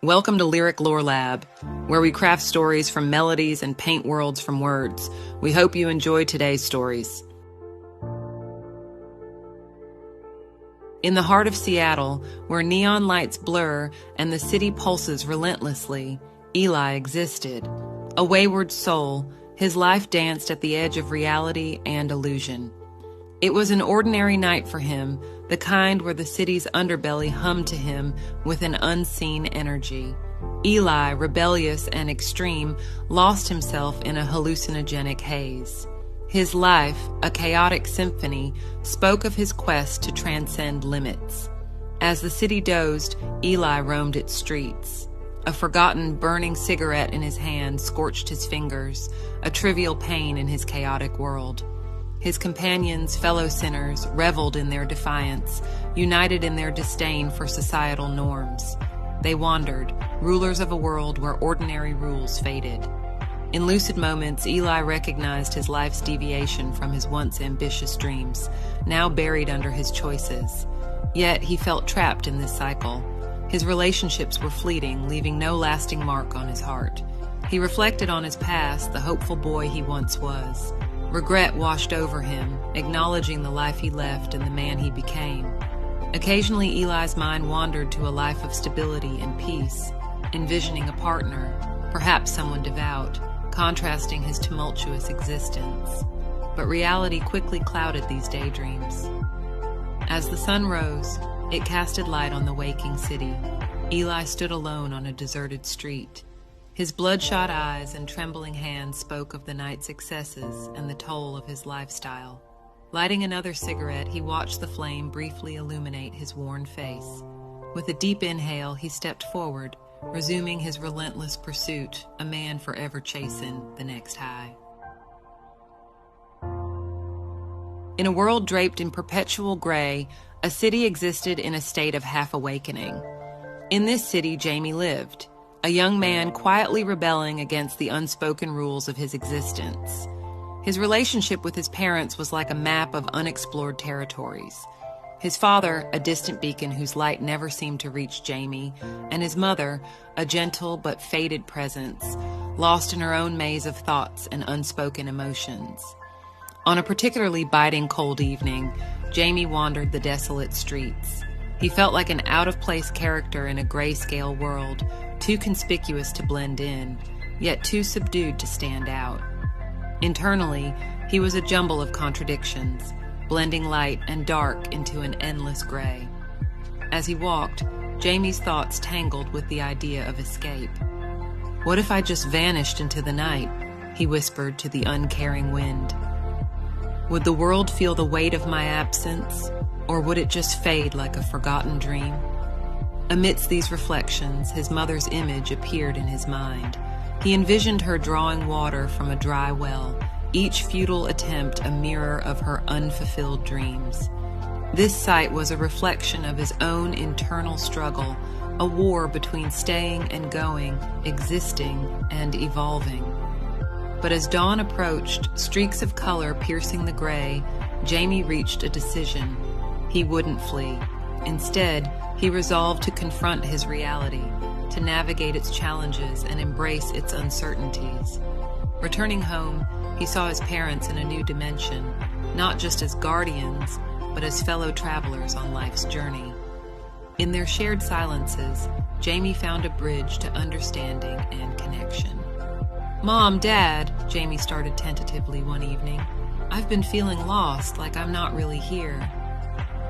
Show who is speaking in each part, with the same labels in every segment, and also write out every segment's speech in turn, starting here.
Speaker 1: Welcome to Lyric Lore Lab, where we craft stories from melodies and paint worlds from words. We hope you enjoy today's stories. In the heart of Seattle, where neon lights blur and the city pulses relentlessly, Eli existed. A wayward soul, his life danced at the edge of reality and illusion. It was an ordinary night for him, the kind where the city's underbelly hummed to him with an unseen energy. Eli, rebellious and extreme, lost himself in a hallucinogenic haze. His life, a chaotic symphony, spoke of his quest to transcend limits. As the city dozed, Eli roamed its streets. A forgotten, burning cigarette in his hand scorched his fingers, a trivial pain in his chaotic world. His companions, fellow sinners, reveled in their defiance, united in their disdain for societal norms. They wandered, rulers of a world where ordinary rules faded. In lucid moments, Eli recognized his life's deviation from his once ambitious dreams, now buried under his choices. Yet he felt trapped in this cycle. His relationships were fleeting, leaving no lasting mark on his heart. He reflected on his past, the hopeful boy he once was. Regret washed over him, acknowledging the life he left and the man he became. Occasionally, Eli's mind wandered to a life of stability and peace, envisioning a partner, perhaps someone devout, contrasting his tumultuous existence. But reality quickly clouded these daydreams. As the sun rose, it casted light on the waking city. Eli stood alone on a deserted street. His bloodshot eyes and trembling hands spoke of the night's excesses and the toll of his lifestyle. Lighting another cigarette, he watched the flame briefly illuminate his worn face. With a deep inhale, he stepped forward, resuming his relentless pursuit, a man forever chasing the next high. In a world draped in perpetual gray, a city existed in a state of half-awakening. In this city, Jamie lived, a young man quietly rebelling against the unspoken rules of his existence. His relationship with his parents was like a map of unexplored territories. His father, a distant beacon whose light never seemed to reach Jamie, and his mother, a gentle but faded presence, lost in her own maze of thoughts and unspoken emotions. On a particularly biting cold evening, Jamie wandered the desolate streets. He felt like an out-of-place character in a grayscale world, too conspicuous to blend in, yet too subdued to stand out. Internally, he was a jumble of contradictions, blending light and dark into an endless gray. As he walked, Jamie's thoughts tangled with the idea of escape. "What if I just vanished into the night?" he whispered to the uncaring wind. "Would the world feel the weight of my absence, or would it just fade like a forgotten dream?" Amidst these reflections, his mother's image appeared in his mind. He envisioned her drawing water from a dry well, each futile attempt a mirror of her unfulfilled dreams. This sight was a reflection of his own internal struggle, a war between staying and going, existing and evolving. But as dawn approached, streaks of color piercing the gray, Jamie reached a decision. He wouldn't flee. Instead, he resolved to confront his reality, to navigate its challenges and embrace its uncertainties. Returning home, he saw his parents in a new dimension, not just as guardians, but as fellow travelers on life's journey. In their shared silences, Jamie found a bridge to understanding and connection. "Mom, Dad," Jamie started tentatively one evening, "I've been feeling lost, like I'm not really here."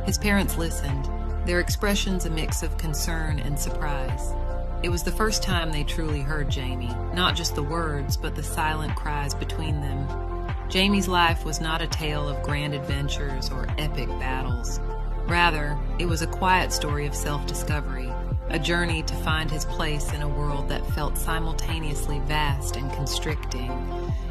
Speaker 1: His parents listened, their expressions a mix of concern and surprise. It was the first time they truly heard Jamie, not just the words, but the silent cries between them. Jamie's life was not a tale of grand adventures or epic battles. Rather, it was a quiet story of self-discovery, a journey to find his place in a world that felt simultaneously vast and constricting.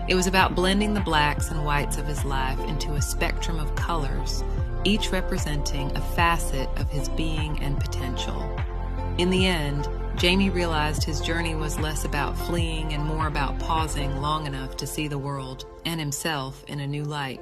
Speaker 1: It was about blending the blacks and whites of his life into a spectrum of colors, each representing a facet of his being and potential. In the end, Jamie realized his journey was less about fleeing and more about pausing long enough to see the world and himself in a new light.